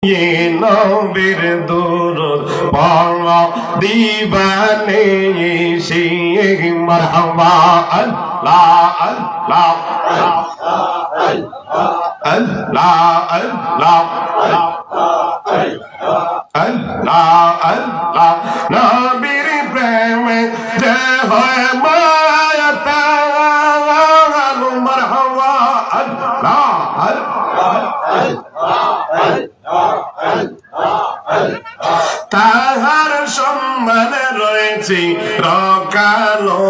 নবীর দুরূদ পড়ো দিবানে সে মারহাবা আল্লাহ আল্লাহ আল্লাহ আল্লাহ আল্লাহ আল্লাহ নবীর প্রেমে যে হয় মায়াতা মারহাবা আল্লাহ তাহার সম্মানে রয়েছে রকালো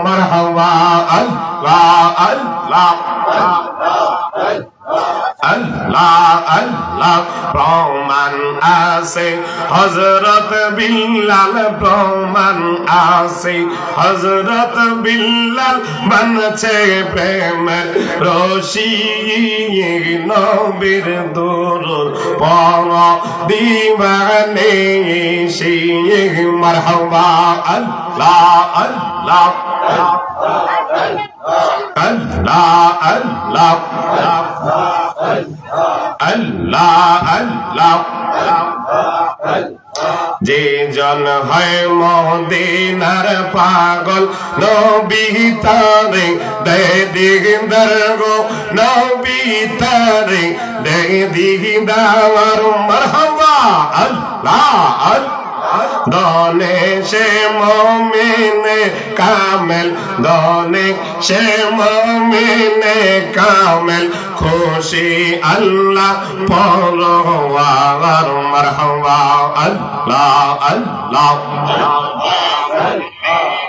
মারহাবা আল্লাহ আল্লাহ আল্লাহ আল্লাহ প্রমাণ আছে হযরত বিল্লাল প্রমাণ আছে হযরত বিল্লাল বানছে প্রেমের রশি নবীর দুরূদ পড়ো দিবানে সে মারহাবা আল্লাহ আল্লাহ আল্লাহ আল্লাহ আল্লাহ আল্লাহ যে জন হয় মদিনার পাগল নবী তারে দে দিদার গো নবী তারে দে দিদার মারহাবা আল্লাহ আল্লাহ দনে সে মুমিনে কামেল দনে সে মুমিনে কামেল খুশি আল্লাহ পরওয়ার মারহাবা আল্লাহ আল্লাহ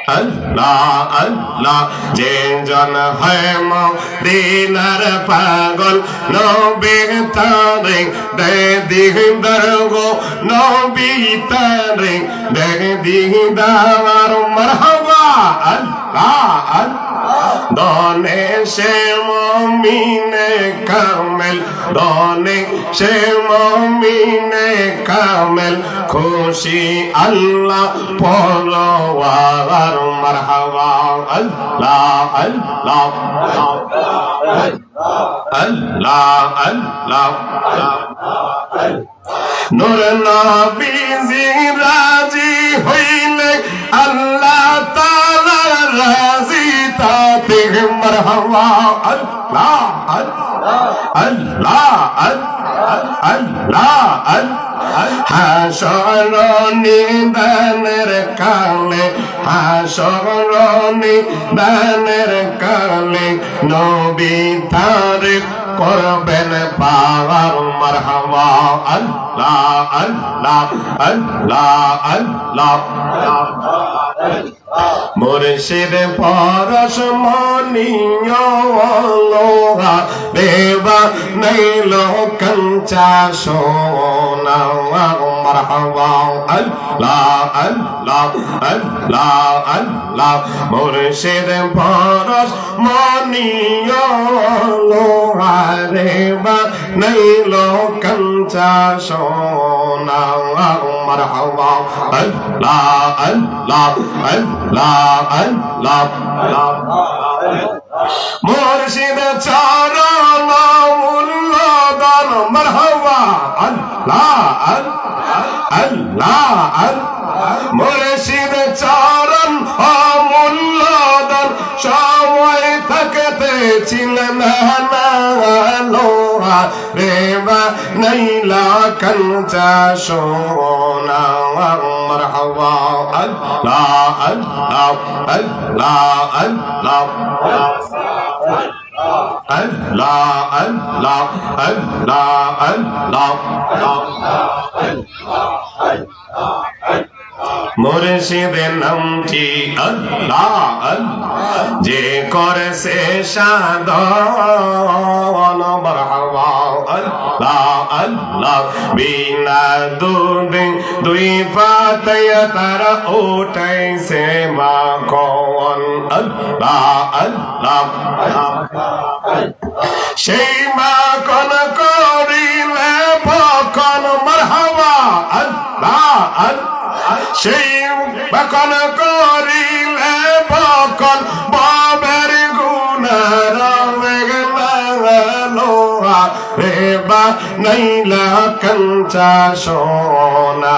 আল্লাহ আল্লাহ যে জন হয় মদিনার পাগল নবী তারে দে দিদার গো নবী তারে দে দিদার মারহাবা আল্লাহ আল্লাহ দনে সে মুমিনে কামেল দনে সে মুমিনে কামেল খুশি আল্লাহ পরওয়ার মারহাবা আল্লাহ আল্লাহ আল্লাহ আল্লাহ নূর নবীজি রাজি হইলে আল্লাহ তাআলা রাজি তাতে মারহাবা আল্লাহ আল্লাহ আল্লাহ হাসর নিদানের কালে হাসর নিদানের কালে নবী তারে করবেন পাওয়ার মারহাবা আল্লাহ আল্লাহ আল্লাহ আল্লাহ মুর্শিদ পরশ মনিয় লোহা দেবা নাইল কঞ্চা সোনা মারহাবা আল্লাহ আল্লাহ আল্লাহ আল্লাহ মুর্শিদ পরশ মনিয় লোহা দেবা নাইল কঞ্চা সোনা মারহাবা আল্লাহ আল্লাহ আল্লাহ আল্লাহ মুর্শিদ চরণ মূল্যদান মারহাবা আল্লাহ আল্লাহ মুর্শিদ চরণ অমূল্যদান সময় থাকতে ছিলেন না লোহা রেবা নাইলা কঞ্চা সোনা মারহাবা আল্লাহ আল্লাহ আল্লাহ আল্লাহ আল্লাহ আল্লাহ আল্লাহ আল্লাহ মুর্শিদের নামটি আল্লাহ যে করেছে সাধন মারহাবা আল্লাহ আল্লাহ বিনা দুই পাতায় তারা উঠাইছে মাখন আল্লাহ আল্লাহ সেই মাখন করিলে ভখন মারহাবা আল্লাহ আল্লাহ সেই বকন করিলে বকন বাবের গুনার মেঘনা লোহা রে বানাইলা কাঞ্চা সোনা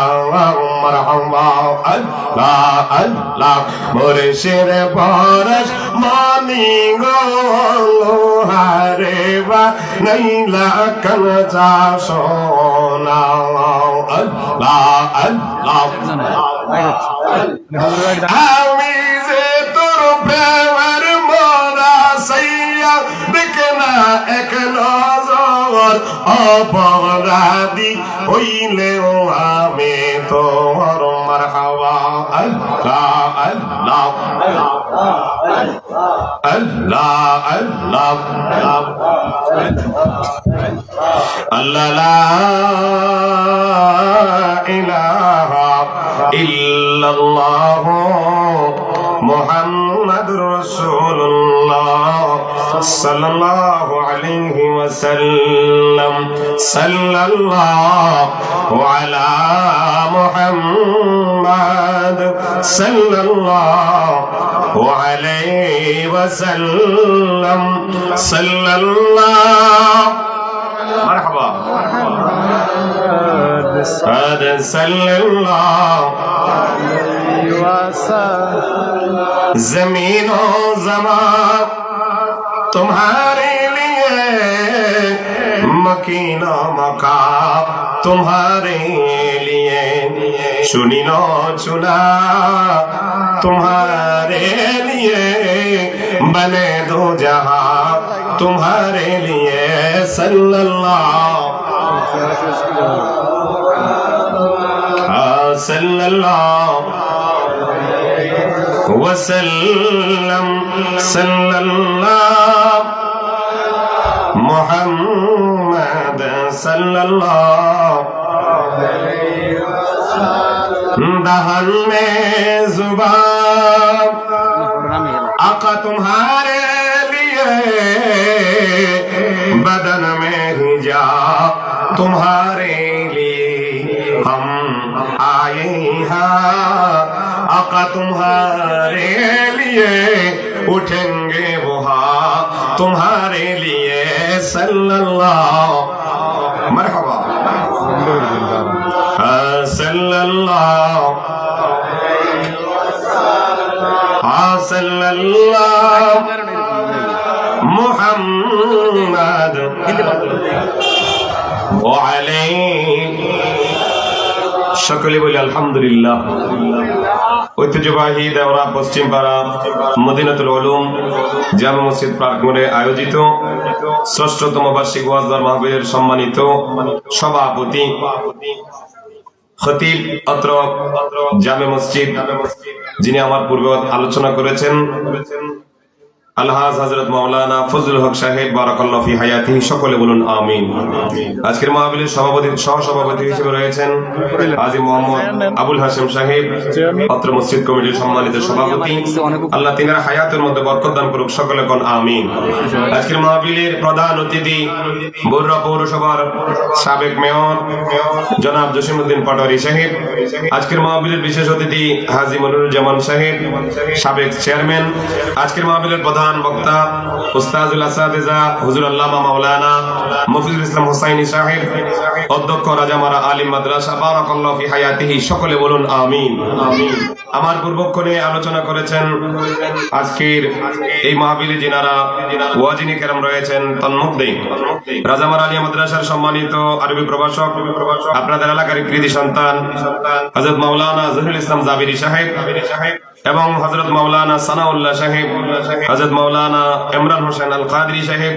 মারহাবা আল্লাহ আল্লাহ মুর্শিদ পরশ মানি গো হারে বানাইলা কাঞ্চা সোনা আল্লাহ আল্লাহ আমি যে তোর প্রেমের মোরা সাইয়া দেখনা এক নজর অপরাধী হইলেও আমি তোর মারহাবা আল্লাহ আল্লাহ আল্লাহ আল্লাহ আল্লাহ লা ইলাহা ইল্লাল্লাহ মুহাম্মাদুর রাসূলুল্লাহ সাল্লাল্লাহু আলাইহি ওয়াসাল্লাম সাল্লাল্লাহু আলা মুহাম্মাদ সাল্লাল্লাহু আলাইহি ওয়াসাল্লাম সাল্লাল্লাহু মারহাবা সাল্লাল্লাহু जमीन ओ ज़मान तुम्हारे लिए मकीन ओ मकाम तुम्हारे लिए चुनी नो चुना तुम्हारे लिए बने दो जहां तुम्हारे लिए सल्लल्लाहु वसल्लम सल्लल्लाहु मुहम्मद सल्लल्लाहु दहन में जुबान आका तुम्हारे लिए बदन में हिजाब तुम्हारे लिए हम आए हैं आका तुम्हारे लिए उठेंगे वहाँ तुम्हारे लिए सल्लल्लाहु मरहबा सल्लल्लाहु सल्लल्लाहु मुहम्मद व अलैहि সকলে বলি আলহামদুলিল্লাহ। ঐতিহ্যবাহী দেওরা পশ্চিম পাড়া মদিনাতুল উলুম জামে মসজিদ প্রাঙ্গণে আয়োজিত ষষ্ঠতম বার্ষিক ওয়াজ মাহফিলের সম্মানিত সভাপতি খতিব অত্র জামে মসজিদ, যিনি আমার পূর্বে আলোচনা করেছেন, আলহাজ হযরত মাওলানা ফজলুল হক সাহেব বারাকাল্লাহু ফি হায়াতিহি, সকলে বলুন আমিন। আজকের মাহফিলের সহসভাপতি হিসেবে রয়েছেন হাজী মোহাম্মদ আবুল হাশেম সাহেব, অত্র মসজিদ কমিটির সম্মানিত সভাপতি। আল্লাহ তিনার হায়াতের মধ্যে বরকত দান করুক, সকলে কোন আমিন। আজকের মাহফিলের প্রধান অতিথি বরুড়া পৌরসভার সাবেক মেয়র জনাব জসিমউদ্দিন পাটোয়ারী সাহেব। আজকের মাহফিলের বিশেষ অতিথি হাজী মনিরুল জামান সাহেব, সাবেক চেয়ারম্যান। আজকের মাহফিলের প্রধান বক্তা উস্তাদুল আসাদিজা হুজুর আল্লামা মাওলানা মফিজুল ইসলাম হুসাইনি সাহেব, অধ্যক্ষ রাজামারা আলিম মাদ্রাসা বারাকাল্লাহু ফি হায়াতিহি, সকলে বলুন আমিন। আমার পূর্বক্ষণে আলোচনা করেছেন আজকের এই মাহফিলে যিনারা ওয়াজিনী কেরাম রয়েছেন, তন্মধ্যে রাজামারা আলিয়া মাদ্রাসার সম্মানিত আরবি প্রভাষক, আপনাদের এলাকার কৃতি সন্তান হযরত মাওলানা জহিরুল ইসলাম জাবিরি সাহেব এবং হযরত মাওলানা সানাউল্লাহ সাহেব, হযরত মাওলানা ইমরান হোসেন আল কাদরি সাহেব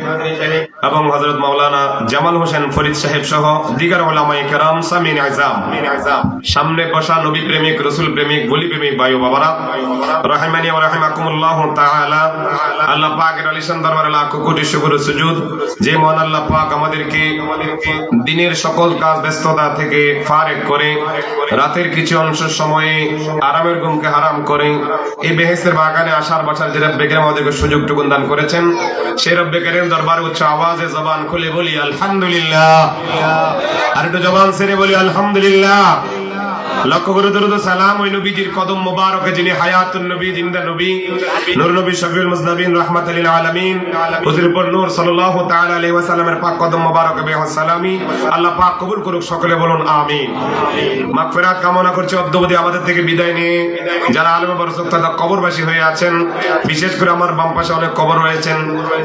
এবং হযরত মাওলানা জামাল হোসেন ফরিদ সাহেব সহ দিগার উলামায়ে কেরাম, সামিন আযম, সামনে বসা নবী প্রেমিক, রাসূল প্রেমিক, ওলি প্রেমিক ভাই ও বাবারা, রাহিমানি ওয়া রাহিমাকুমুল্লাহ তাআলা। আল্লাহ পাকের আলিশান দরবারে লাখ কোটি শুকর ও সুজুদ, যে মহান আল্লাহ পাক আমাদেরকে দিনের সকল কাজ ব্যস্ততা থেকে ফারেক করে রাতের কিছু অংশ সময়ে আরামের ঘুমকে হারাম করে এই বেহেশতের বাগানে আসার বাসার যে রব্বে কারীম আমাদেরকে সুযোগটুকু দান করেছেন, সেই রব্বে কারীম দরবারে উচ্চ আওয়াজে জবান খুলে বলি আলহামদুলিল্লাহ। আর একটু জবান ছেড়ে বলি আলহামদুলিল্লাহ। লক্ষ্য করে দরুদ ও সালাম ওই নবীজির কদম মোবারকে যিনি হায়াতুন নবী, জিন্দা নবী, নূর নবী, শফিউল মুজনাবিন, রাহমাতুল লিল আলামিন, হুজুর পর নূর সাল্লাল্লাহু তাআলা আলাইহি ওয়াসাল্লামের পাক কদম মোবারকে বেহদ সালামি। আল্লাহ পাক কবুল করুক, সকলে বলুন আমিন। মাগফিরাত কামনা করছি অদ্যবধি আমাদের থেকে বিদায় নিয়ে যারা আলেম বরকত তারা কবরবাসী হয়ে আছেন, বিশেষ করে আমার বাম পাশে অনেক কবর রয়েছেন,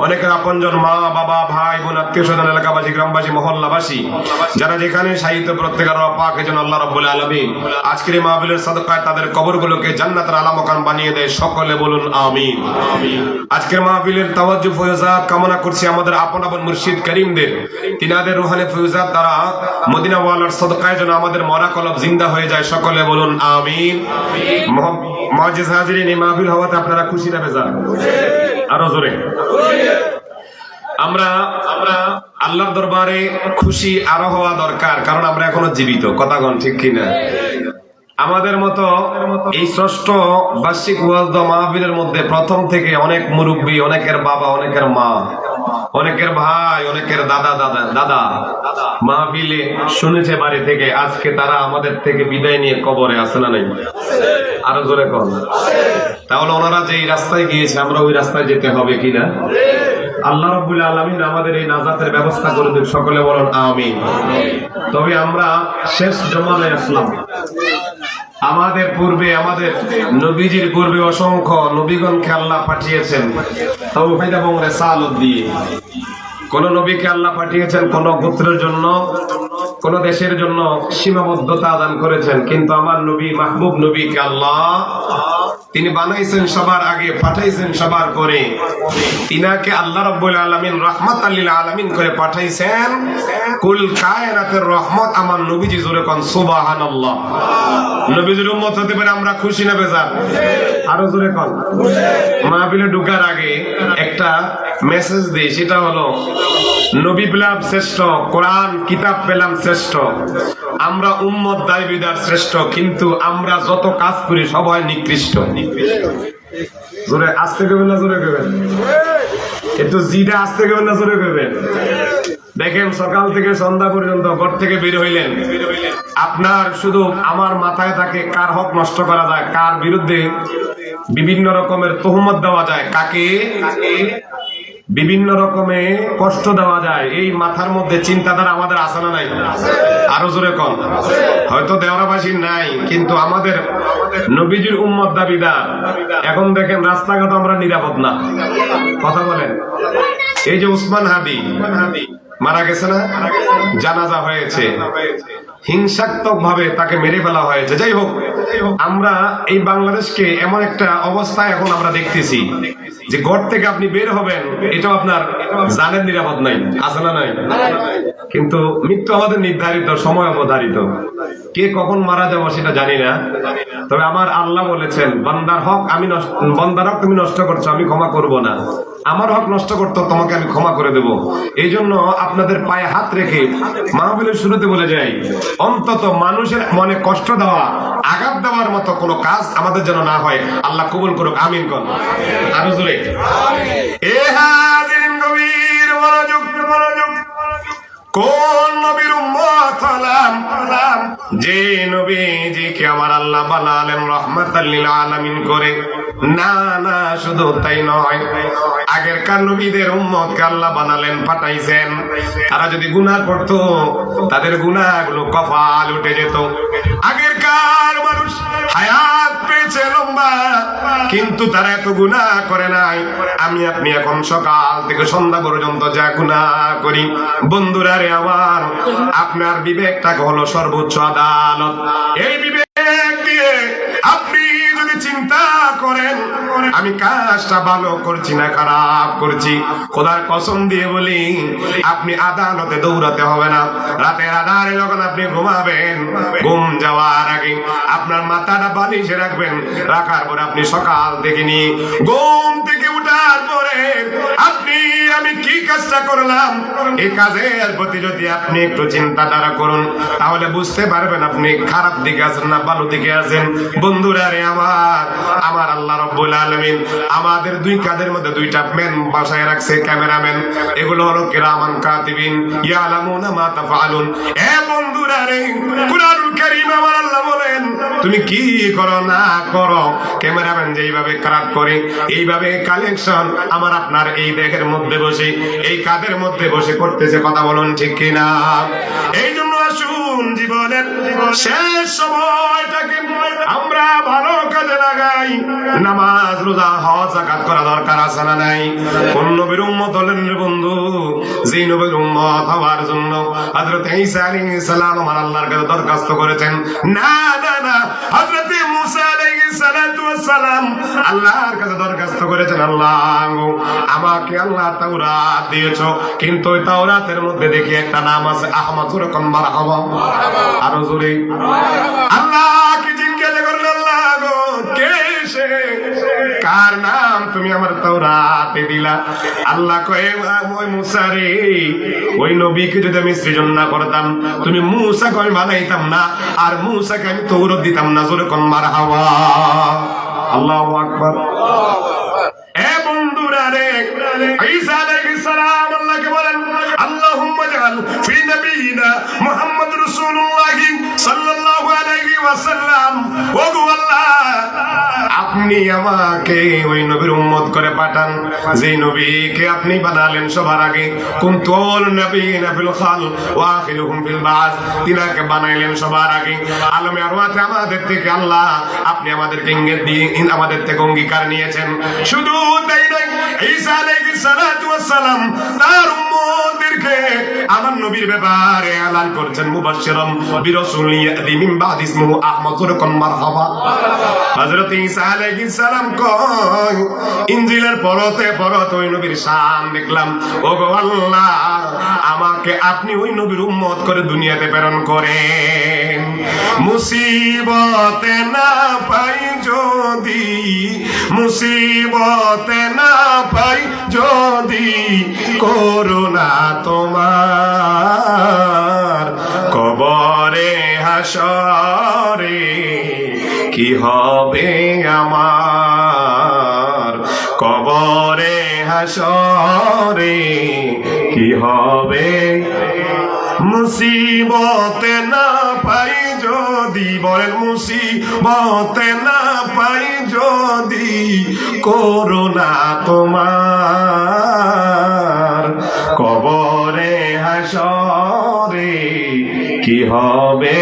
অনেকের আপনজন মা বাবা ভাই বোন আত্মীয় স্বজন এলাকাবাসী গ্রামবাসী মহল্লাবাসী যারা যেখানে শাহিত প্রত্যেকের পাক এজন্য আল্লাহ রাব্বুল আলামিন আজকের এই মাহফিলের সাদকায় তাদের কবরগুলোকে জান্নাতের আলা মাকান বানিয়ে দেয়, সকলে বলুন আমিন। আজকের মাহফিলের তাওয়াজ্জু ফয়জাত কামনা করছি আমাদের আপন আপন মুর্শিদ করিমদের, তিনাদের রুহানি ফয়জাত দ্বারা মদিনা ওয়ালার সাদকায় যেন আমাদের মরা কলব জিন্দা হয়ে যায়, সকলে বলুন আমিন। মুআজ্জিজ হাজিরিন, এই মাহফিল হওয়াতে আপনারা খুশি না বেজার? আরো জোরে। আমরা আল্লাহর দরবারে খুশি আরো হওয়া দরকার, কারণ আমরা এখনো জীবিত, কথাগণ ঠিক কিনা? আমাদের মতো এই ষষ্ঠ বার্ষিক ওয়াজ মাহফিলের মধ্যে প্রথম থেকে অনেক মুরব্বী, অনেকের বাবা, অনেকের মা, অনেকের ভাই, অনেকের দাদা মাহফিলে শুনেছে বাড়ি থেকে, আজকে তারা আমাদের থেকে বিদায় নিয়ে কবরে আছে না নাই? আরো জোরে কর। তাহলে ওনারা যে রাস্তায় গিয়েছে আমরা ওই রাস্তায় যেতে হবে কিনা? আল্লাহ রাব্বুল আলামিন আমাদের এই নাজাতের ব্যবস্থা করে দিন, সকলে বলুন আমিন। তবে আমরা শেষ জমানায় আসলাম। আমাদের পূর্বে, আমাদের নবীজির পূর্বে অসংখ্য নবীগণকে আল্লাহ পাঠিয়েছেন তাওহীদ এবং রিসালাত দিয়ে। কোন নবীকে আল্লাহ পাঠিয়েছেন কোন গোত্রের জন্য, কোন দেশের জন্য সীমাবদ্ধতা দান করেছেন, কিন্তু আমার নবী মাহবুব নবীকে আল্লাহ তিনি বানাইছেন সবার আগে, পাঠাইছেন সবার পরে। তিনাকে আল্লাহ রাব্বুল আলামিন রাহমাতাল লিল আলামিন করে পাঠাইছেন। কুল কায়নাতের রহমত আমার নবীজি, জোরে কোন সুবহানাল্লাহ। নবীজির উম্মত হতে পারে আমরা খুশি না বেজার? আরো জোরে কোন। মাহফিলে ঢোকার আগে একটা মেসেজ দিই, সেটা হলো নবী পেলাম শ্রেষ্ঠ, কোরআন কিতাব পেলাম শ্রেষ্ঠ, আমরা উম্মত দায়বিদার শ্রেষ্ঠ, কিন্তু আমরা যত কাজ করি সবাই নিকৃষ্ট। জোরে আসতে গেবেন না জোরে গেবেন? একটু জিটা আসতে গেবেন না জোরে গেবেন? দেখেন সকাল থেকে সন্ধ্যা পর্যন্ত ঘর থেকে বের হইলেন, আপনার শুধু আমার মাথায় থাকে কার হক নষ্ট করা যায়, কার বিরুদ্ধে বিভিন্ন রকমের তহমত দেওয়া যায়, কাকে বিভিন্ন রকমে কষ্ট দেওয়া যায়, এই মাথার মধ্যে চিন্তাধারা আমাদের আছে না নাই? আরো জোরে কন। হয়তো দেওরাবাসীর নাই, কিন্তু আমাদের নবীজির উম্মত দাবিদার। এখন দেখেন রাস্তাঘাট আমরা নিরাপদ না, কথা বলেন। এই যে উসমান হাদি মারা গেছে না, জানাজা হয়েছে, হিংসাত্মক ভাবে তাকে মেরে ফেলা হয়েছে। যাই হোক, আমরা এই বাংলাদেশকে এমন একটা অবস্থায় এখন আমরা দেখতেছি যে ঘর থেকে আপনি বের হবেন, এটাও আপনার জানের নিরাপদ নাই, আছে না নাই? কিন্তু মৃত্যু আমাদের নির্ধারিত, সময় অবধারিত, কে কখন মারা যাবো সেটা জানি না। তবে আমার আল্লাহ বলেছেন, বান্দার হক বান্দার হক তুমি নষ্ট করছো, আমি ক্ষমা করব না। আমার হক নষ্ট করতো, তোমাকে আমি ক্ষমা করে দেব। এই জন্য আপনাদের পায়ে হাত রেখে মাহফিলের শুরুতে বলে যাই, অন্তত মানুষের মনে কষ্ট দেওয়া, আঘাত দেওয়ার মতো কোনো কাজ আমাদের যেন না হয়। আল্লাহ কবুল করুক, আমিন কোন। আরো জোরে। এ হাজিরিন, গভীর মনোযোগ। কোন নবীর উম্মত হলাম? যে নবীজিকে আমার আল্লাহ বানালেন রাহমাতাল লিল আলামিন করে। না না, শুধু তাই নয়, আগেরকার নবীদের উম্মতকে আল্লাহ বানালেন, পাঠাইছেন। তারা যদি গুনাহ করত, তাদের গুনাহগুলো কপাল উঠে যেত। আগেরকার মানুষ হায়াত পেয়েছে লম্বা, কিন্তু তারা এত গুনাহ করে নাই। আমি আপনি এখন সকাল থেকে সন্ধ্যা পর্যন্ত যা গুনাহ করি, বন্ধুরা রে আমার, আপনার বিবেকটাকে হলো সর্বোচ্চ আদালত। এই বিবেক দিয়ে আপনি যদি চিন্তা করেন আমি কাজটা ভালো করছি না খারাপ করছি, খোদার কসম দিয়ে বলি আপনি আদালতে দৌড়াতে হবে না। রাতের আধারে যখন আপনি ঘুমাবেন, ঘুম যাওয়ার আগে আপনার মাথাটা বালিশে রাখবেন, রাখার পরে আপনি সকাল থেকে নিয়ে ঘুম থেকে উঠার পরে আপনি আমি কি কাজটা করলাম, এই কাজের প্রতি যদি আপনি একটু চিন্তাধারা করুন, তাহলে বুঝতে পারবেন আপনি খারাপ দিকে আছেন না ভালো দিকে আছেন। বন্ধুরা রে আমার আল্লাহ রাব্বুল আলামিন আমাদের দুই কাঁধের মধ্যে দুইটা ম্যান বাসায় রাখছে, ক্যামেরাম্যান। এগুলো হলো কিরামান কাতিবিন ইয়ালামুনা মা তাফআলুন। এ বন্ধুরা রে, কুরআনুল কারীম আমার আল্লাহ বলেন তুমি কি করো না করো, ক্যামেরাম্যান যেইভাবে কাট করে এইভাবে কালেকশন আমার আপনার এই দেহের মধ্যে বসে, এই কাদের মধ্যে বসে করতেছে। কথা বলুন ঠিক কিনা? এই জন্য আসুন জীবনের শেষ সময়টাকে আমরা ভালো কাজে লাগাই। নামাজ রোজা হজ যাকাত করা দরকার আছে না নাই? কোন নবীর উম্মত হলেন রে বন্ধু, যে নবীর উম্মত হওয়ার জন্য হযরত ঈসা আলাইহিস সালাম আমার আল্লাহর কাছে দরখাস্ত করেছেন। না না না, হযরত মুসা আলাইহিস সালাতু ওয়াস সালাম আল্লাহর কাছে দরখাস্ত করেছেন, আল্লাহ আমাকে আল্লাহ তাওরাত দিয়েছো, কিন্তু ওই তাওরাতের মধ্যে দেখি একটা নাম আছে আহমদ। যেরকম মারহাবা, আরো জোরে আল্লাহকে জিজ্ঞাসা করলেন, আল্লাহ গো কে সে, কার নাম তুমি আমার তাওরাতে দিলা? আল্লাহ কয়ে ওই মুসা রে, ওই নবীকে যদি আমি সৃজন না করতাম, তুমি মুসাকে আমি বানাইতাম না, আর মুসাকে আমি তৌরাত দিতাম না। যেরকম মারহাবা, আল্লাহু আকবার। এ বন্ধুরা রে, ঈসা আলাইহিস সালাম আল্লাহকে বলেন, আল্লাহুম্মা জাআল ফি নবিয়িনা মুহাম্মদ রাসূলুল্লাহ সাল্লাল্লাহু আলাইহি ওয়াসাল্লাম, ও গো আল্লাহ আপনি আমাকে ওই নবীর উম্মত করে পাঠান যে নবীকে আপনি বানালেন সবার আগে। কুনতুল নবিয়িনা ফিল খাল ওয়া আখিরুহুম ফিল বাস, তিনাকে বানাইলেন সবার আগে। আলমে আরওয়াতে আমাদের থেকে আল্লাহ আপনি আমাদেরকে ইঙ্গিত দিয়ে আমাদের থেকে অঙ্গীকার নিয়েছেন। শুধু তাই নয়, ঈসা আলাইহিস সালাতু ওয়াস সালাম তার উম্মতদেরকে আমার নবীর ব্যাপারে এলান করছেন, মুবাশশিরাম বিরাসূলিন ইয়াতি মিন বাদি ইসমুহু আহমদ। যেরকম মারহাবা। হযরত ঈসা আলাইহিস সালাম কয়, ইনজিলের পড়তে পড়তে ওই নবীর শান দেখলাম, ও গো আল্লাহ আমাকে আপনি ওই নবীর উম্মত করে দুনিয়াতে প্রেরণ করেন। মুসিবতে না পাই যদি, মুসিবতে না পাই যদি করুণা তোমার, কবরে হাসরে কি হবে আমার, কবরে হাসরে কি হবে। মুসিবতে না পাই যদি, বলেন মুসিবতে না পাই যদি করুণা তোমার, কবরে হাসরে কি হবে।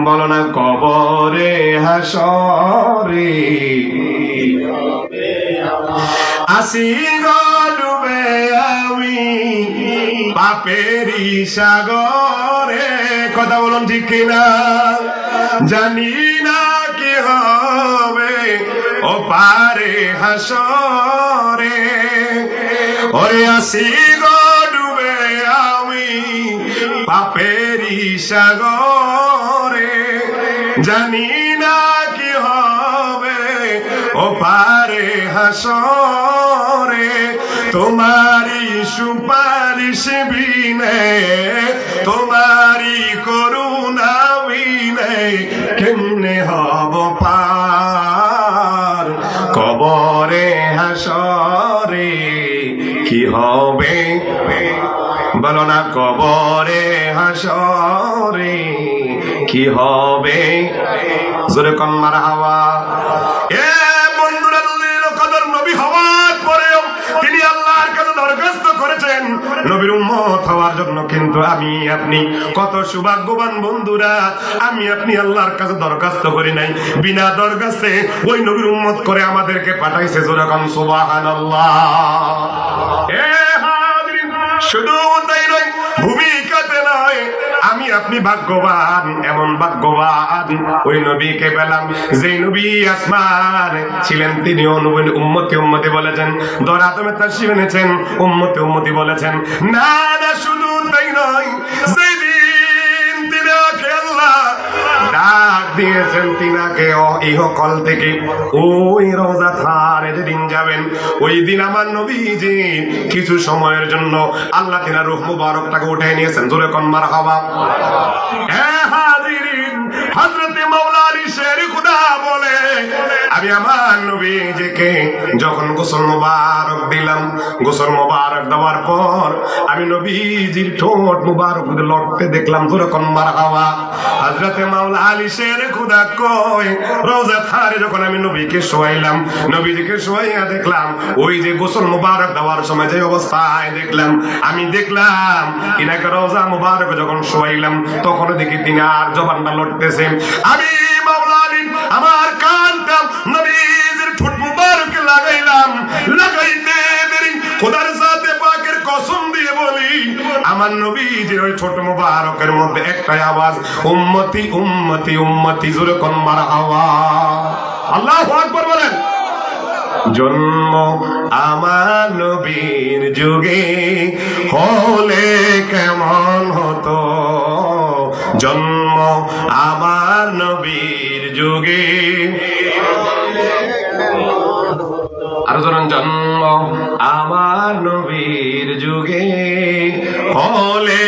বলো না, কবরে হাসরে আসি গো ডুবে আমি পাপেরি সাগরে। কথা বলুন ঠিক কিনা? জানি না কি হবে ও পারে হাসরে। ওরে আসি গো ডুবে আমি পাপেরি সাগরে, জানি না কি হবে ও পারে হাসরে। তোমারি সুপারিশ বিনে, তোমারি করুণা বিনে কেমনে হব পার, কবরে হাসরে কি হবে। বলো না, কবরে হাসরে কি হবে। জোরে কোন মারহাবা। এ বন্ধুরা, কদর নবী হওয়ার পরেও তিনি আল্লাহর কাছে দরখাস্ত করেছেন নবীর উম্মত হওয়ার জন্য। কিন্তু আমি আপনি কত সৌভাগ্যবান বন্ধুরা, আমি আপনি আল্লাহর কাছে দরখাস্ত করি নাই, বিনা দরখাস্তে ওই নবীর উম্মত করে আমাদেরকে পাঠাইছে। যেরকম সুবহানাল্লাহ। এ হাজিরিন, শুধু তাই নয়, ভূমিকাতে নয়, আমি আপনি ভাগ্যবান, এমন ভাগ্যবান ওই নবীকে পেলাম যে নবী আসমান ছিলেন, তিনি উম্মতি উম্মতি বলেছেন। দরাদমে তাশরীফ এনেছেন, উম্মতি উম্মতি বলেছেন। না না, শুধু তাই নয়, যেদিন তিনাকে আল্লাহ ডাক দিয়েছেন, তিনাকে ইহকল থেকে ওই রওজা থারে যেদিন যাবেন, ওই দিন আমার নবীজি কিছু সময়ের জন্য আল্লাহ তিনার রূহ মুবারকটাকে উঠাই নিয়েছেন। জোরে কোন মারহাবা। হ্যাঁ হাজিরিন, হযরতে মাওলা আলী শের খুদা বলে, আমি আমার নবীজিকে যখন গোসল মোবারক দিলাম, গোসল মোবারক দেওয়ার পর আমি নবীজির ঠোঁট মোবারক লড়তে দেখলাম, যেরকম মারহাবা। হযরতে মাওলা আলী শের খুদা কয়, রওজা থারে যখন আমি নবীকে শোয়াইলাম, নবীজিকে শোয়াইয়া দেখলাম ওই যে গোসল মোবারক দেওয়ার সময় যে অবস্থায় দেখলাম, আমি দেখলাম ইনাকে রওজা মোবারক যখন শোয়াইলাম তখন দেখি তিনি আর জবানটা লড়তেছেন। আমি মাওলা আলী আমার কানটা নবীজির ঠোঁট মোবারকে লাগাইলাম, লাগাইতে দেরি খোদার সাথে পাকের কসম দিয়ে বলি, আমার নবীজির ওই ছোট মোবারকের মধ্যে একটাই আওয়াজ, উম্মতি উম্মতি উম্মতি, জোরে কোন মারহাবা। আল্লাহু আকবার বলেন। জন্ম আমার নবীর যুগে হলে কেমন হতো, জন্ম আমার নবীর যুগে, আর ধরুন জন্ম আমার নবীর যুগে হলে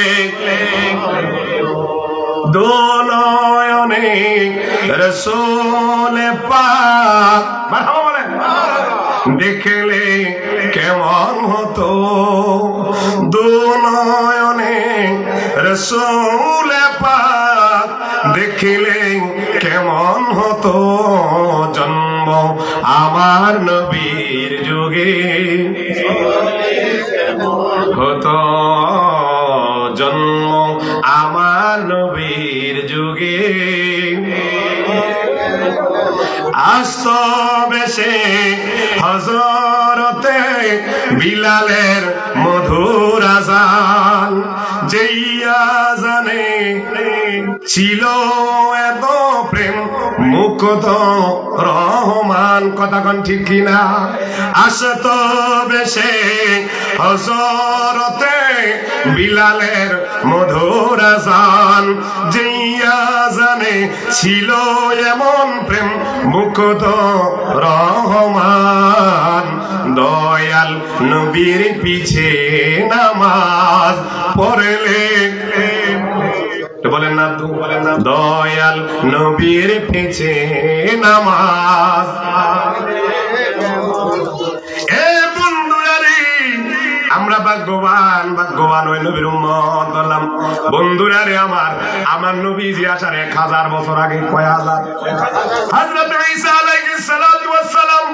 দোনয়নে রাসূল পাক মারহাবা বলেন, দেখলে কেমন হতো, দুনয়নে রাসূল পাক দেখলে কেমন হতো, জন্ম আমার নবীর যুগে হতো, জন্ম আমার নবীর যুগে, আসতো বেশে হযরতে বিলালের মধুর আযান, যেই আযানে ছিল এত প্রেম মুক্ত রহমান, কথা কোন ঠিক কিনা? আসতো বেশে হযরতে বিলালের মধুর আযান, যেই আযানে ছিল এমন প্রেম মুক্ত রহমান, দয়াল নবীর পিছে নামাজ পড়লে, বলেন না তো, বলেন না, দয়াল নবীর পিছে নামাজ। এ বন্ধুরারে আমরা ভাগ্যবান, ভাগ্যবান ওই নবীর উম্মত হলাম। বন্ধুরারে আমার নবীজি আসার 1000 বছর আগে, কয় হাজার? হযরত ঈসা আলাইহিস সালাতু ওয়াস সালাম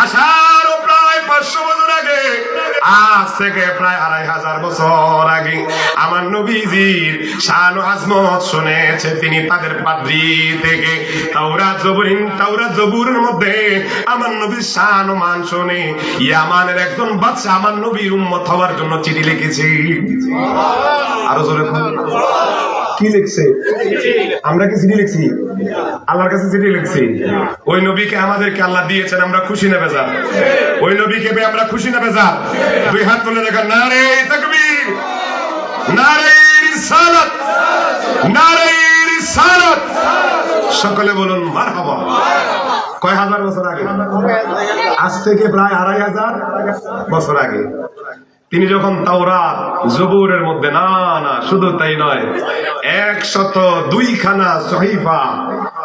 আসার প্রায় 500 বছর আগে, আজ থেকে প্রায় 2500 বছর আগে আমার নবীজির শান ও আজমত শুনেছে তিনি তাদের পাদ্রী থেকে। তাওরাত জবুরের মধ্যে আমার নবীর শান ও মান শুনে ইয়ামানের একজন বাদশা আমার নবীর উম্মত হওয়ার জন্য চিঠি লিখেছে। আরো জোরে কি লিখছে? আমরা কি চিঠি লিখছি? আল্লাহর কাছে চিঠি লিখছি। ওই নবীকে আমাদেরকে আল্লাহ দিয়েছেন, আমরা খুশি না বেজার? ওই নবীকে আমরা খুশি না বেজার? দুই হাত তুলে দেখেন, নারে তাকবীর, নারে রিসালাত, নারে রিসালাত, সকলে বলুন মারহাবা। কয় হাজার বছর আগে? আজ থেকে প্রায় 2500 বছর আগে তিনি যখন তাওরাত জবুরের মধ্যে, না শুধু তাই নয়, 102 খানা সহিফা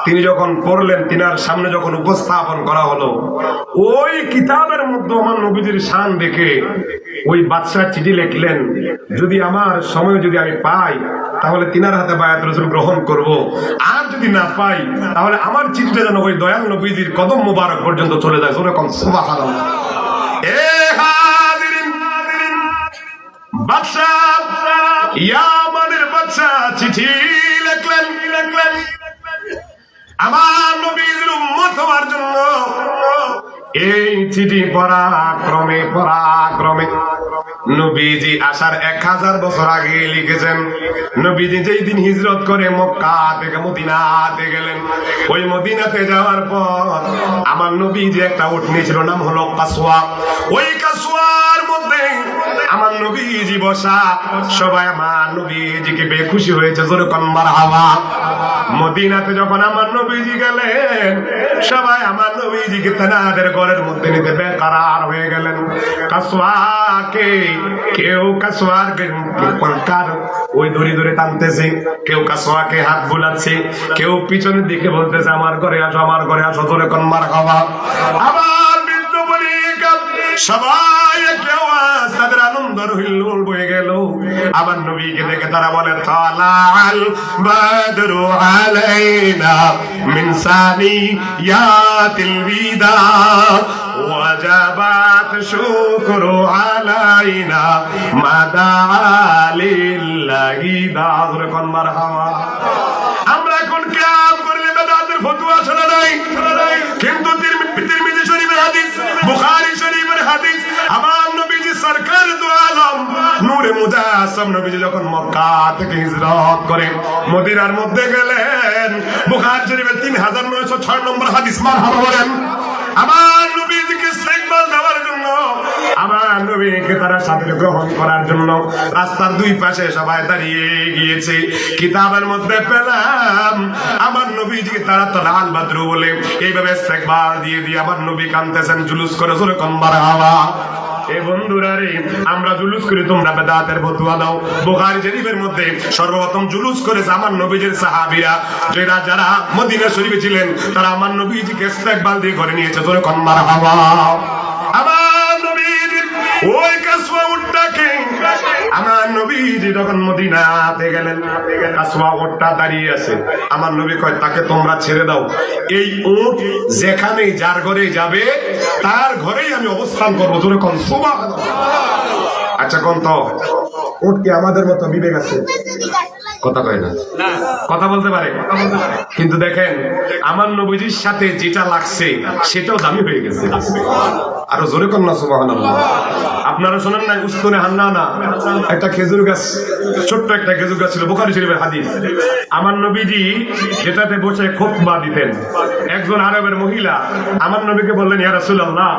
তিনি যখন পড়লেন, তিনার সামনে যখন উপস্থাপন করা হলো, ওই কিতাবের মধ্যে আমার নবীজির শান দেখে ওই বাদশা চিঠি লিখলেন, যদি আমার সময় যদি আমি পাই তাহলে তিনার হাতে বায়াত রাসূল গ্রহণ করব, আর যদি না পাই তাহলে আমার চিঠিটা যেন ওই দয়াল নবীজির কদম মোবারক পর্যন্ত চলে যায়। ওরকম সুবহানাল্লাহ। বাদশা ইয়ামানের বাদশা চিঠি লিখলেন আমার নবীর উম্মত হওয়ার জন্য। এই চিঠি পরাক্রমে নবীজি আসার 1000 বছর আগে লিখেছেন। নবীজি যেই দিন হিজরত করে মক্কা থেকে মদিনাতে গেলেন, ওই মদিনাতে যাওয়ার পর আমার নবীজি একটা উটনি ছিল, নাম হলো কাসওয়া। ওই কাসওয়ার মধ্যে আমার নবীজি বসা। সবাই আমার নবীজিকে পেয়ে খুশি হয়েছে, জোরে কোন মারহাবা। মদিনাতে যখন আমার নবীজি গেলেন, সবাই আমার নবীজিকে তাদের ঘরের মধ্যে নিতে বেকারার হয়ে গেলেন। কাসওয়াকে কেউ কাসওয়ারকে কার ওই দড়ি ধরে টানতেছে, কেউ কাসওয়াকে হাত বুলাচ্ছে, কেউ পিছনের দিকে বলতেছে আমার ঘরে আসো, আমার ঘরে আসো, জোরে কোন মারহাবা। আবার বৃদ্ধ বনিকা সবাই কেউ তাদের আনন্দের হিল্লোল বয়ে গেল। আমার নবীকে দেখে তারা বলে তালাল বাদরু আলাইনা মিন সানিয়াতিল বিদা ওয়াজাবাত শুকরু আলাইনা মাদা লিল্লাহি দাযুর কোন মারহাবা। আমরা এখন কিয়াম করলে বেদাতের ফতোয়া শোনা নাই, কিন্তু তিরমিজি শরীফের হাদিস, বুখারী শরীফের হাদিস, আমার নবীজি সরকার দু আলম নূরে মুজাসসাম নবীজি যখন মক্কা থেকে হিজরত করে মদিনার মধ্যে গেলেন, বুখারী শরীফের 3906 নম্বর হাদিস, মারহাবা বলেন। আমার নবীজিকে ইস্তেকবাল দেওয়ার জন্য, আমার নবীকে তারা সাথে গ্রহণ করার জন্য রাস্তার দুই পাশে সবাই দাঁড়িয়ে গিয়েছে। কিতাবের মধ্যে পেলাম আমার নবীজিকে তারা তালাল বাদরু বলে এইভাবে ইস্তেকবাল দিয়ে দিয়ে আমার নবী কাঁদতেছেন, জুলুস করে জোরে কোন মারহাবা। এ বন্ধুরা রে, আমরা জুলুস করি, তোমরা বেদাতের ফতোয়া দাও। বুখারী শরীফের মধ্যে সর্বপ্রথম জুলুস করেছে আমার নবীজির সাহাবীরা, যারা মদিনা শরীফে ছিলেন, তারা আমার নবীজিকে ইস্তেকবাল দিয়ে ঘরে নিয়েছে, জোরে কোন মারহাবা। আমার নবীজি ওই কাসওয়া উটটাকে, আমার নবীজি যখন মদিনাতে গেলেন, কাসওয়া উটটা দাঁড়িয়ে আছে, আমার নবী কয় তাকে তোমরা ছেড়ে দাও, এই উট যেখানে যার ঘরে যাবে তার ঘরেই আমি অবস্থান করবো, জোরে কোন সুবহানাল্লাহ। আচ্ছা কোন তো উট কি আমাদের মতো বিবেক আছে? কথা কয় না, কথা বলতে পারে, কিন্তু দেখেন আমার নবীজির সাথে যেটা লাগছে সেটাও দামি হয়ে গেছে। আরো জোরে কর না সুবহানাল্লাহ। আপনারা শোনেন না উস্তুনে হান্নানা একটা খেজুর গাছ, ছোট্ট একটা খেজুর গাছ ছিল, বুখারী শরীফের হাদিস। আমার নবীজি যেটাতে বসে খুতবা দিতেন, একজন আরবের মহিলা আমার নবীকে বললেন, ইয়া রাসূলুল্লাহ,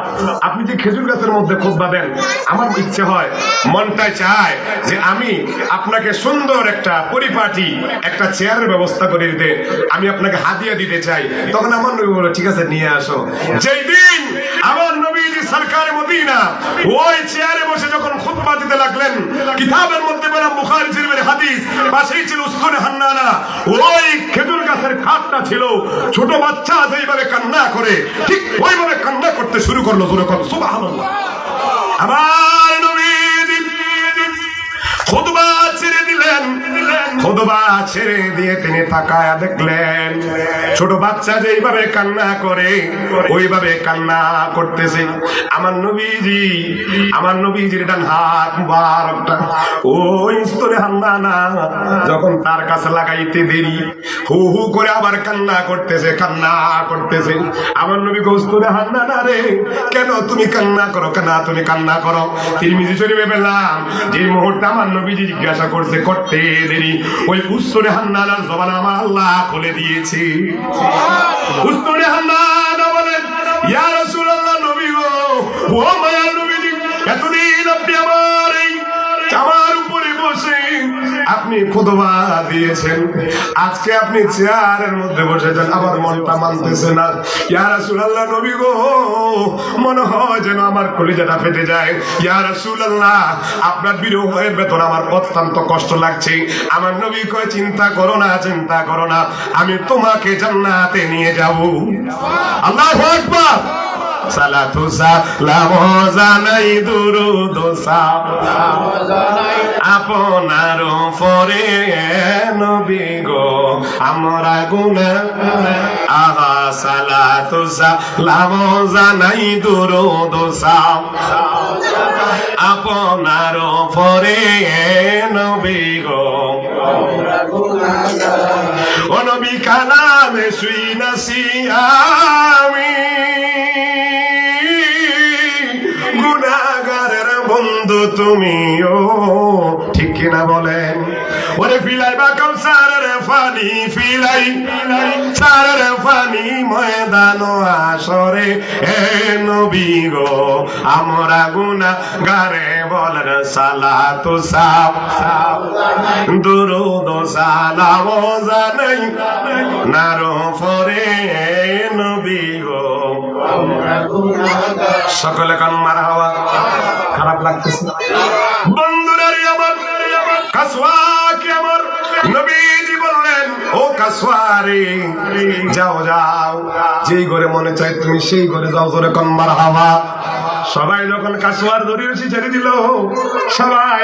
আপনি যে খেজুর গাছের মধ্যে খুতবা দেন, আমার ইচ্ছে হয়, মনটাই চায় যে আমি আপনাকে সুন্দর একটা পরিপাটি একটা চেয়ারের ব্যবস্থা করে দিতে, আমি আপনাকে হাদিয়া দিতে চাই। তখন আমার নবী বলল ঠিক আছে নিয়ে আসো। যেই দিন আমার নবীজি সরকার মদিনা ওই চেয়ারে বসে যখন খুতবা দিতে লাগলেন, কিতাবের মধ্যে পেলাম বুখারী শরীফের হাদিস, পাশেই ছিল উসতুনে হান্নানা, ওই খেজুর গাছের খাটটা ছিল, ছোট বাচ্চা যেইভাবে কান্না করে ঠিক ওইভাবে কান্না করতে শুরু করলো, জোরে কর সুবহানাল্লাহ। আমার নবীজি খুতবা ছেড়ে দিলেন, খুতবা ছেড়ে দিয়ে তিনি তাকায়া দেখলেন ছোট বাচ্চা যেইভাবে কান্না করে ওইভাবে কান্না করতেছে। আমার নবীজির ডান হাত মুবারকটা ওই স্তরে হান্নানা যখন তার কাছে লাগাইতে দেরি, হু হু করে আবার কান্না করতেছে। আমার নবী স্তরে হান্নানা রে, কেন তুমি কান্না করো, কেন তুমি কান্না করো? তিরমিজি শরীফে পেলাম যে মুহূর্তে আমার নবীজি জিজ্ঞাসা করতে দেরি, ওই উস্তরে হান্নানার জবান আমার আল্লাহ খুলে দিয়েছে। উস্তরে হান্নানা বলেন, ইয়া রাসূলুল্লাহ, নবী গো, ও মায়ার নবীজি, এতদিন আপনি আমার উপরে বসে আপনি খুতবা দিয়েছেন, আজকে আপনি চেয়ারের মধ্যে বসেছেন, আমার মনটা মানতেছে না। ইয়া রাসূলুল্লাহ, নবী গো, মনে হয় যেন আমার কলিজাটা ফেটে যায়। ইয়া রাসূলুল্লাহ, আপনার বিরহের ভেতর আমার অত্যন্ত কষ্ট লাগছে। আমার নবী কয় চিন্তা করো না, আমি তোমাকে জান্নাতে নিয়ে যাব। আল্লাহু আকবার। সালাতু সালাম জানাই, দুরূদ সালাম আপনার উপরে নবী গো, আমরা গুনাহগার। আহা সালাতু সালাম জানাই, দুরূদ সালাম আপনার উপরে নবী গো, ও নবী কালামে শুই নাসি আমি, গুনাহগারের বন্ধু তুমিও, ঠিক কিনা বলেন? ও ওরে ফিলাই বা কাউসারের পানি ফিলাই সারের পানি ময়দান আসরে এ নবী গো আমরা গুনাহগারে বলেন সালাতু দুরুদ সালাম জানাই নারো পরে নবী গো সকলে কান মারহাবা। খারাপ লাগতেছে বন্ধুরা আমার কাসওয়া কি আমার নবীজি বললেন ও কাসওয়ারে যাও যাও যেই ঘরে মনে চায় তুমি সেই ঘরে যাও জোরে কান মারহাবা। সবাই যখন কাসওয়ার দড়ি ছেড়ে দিল সবাই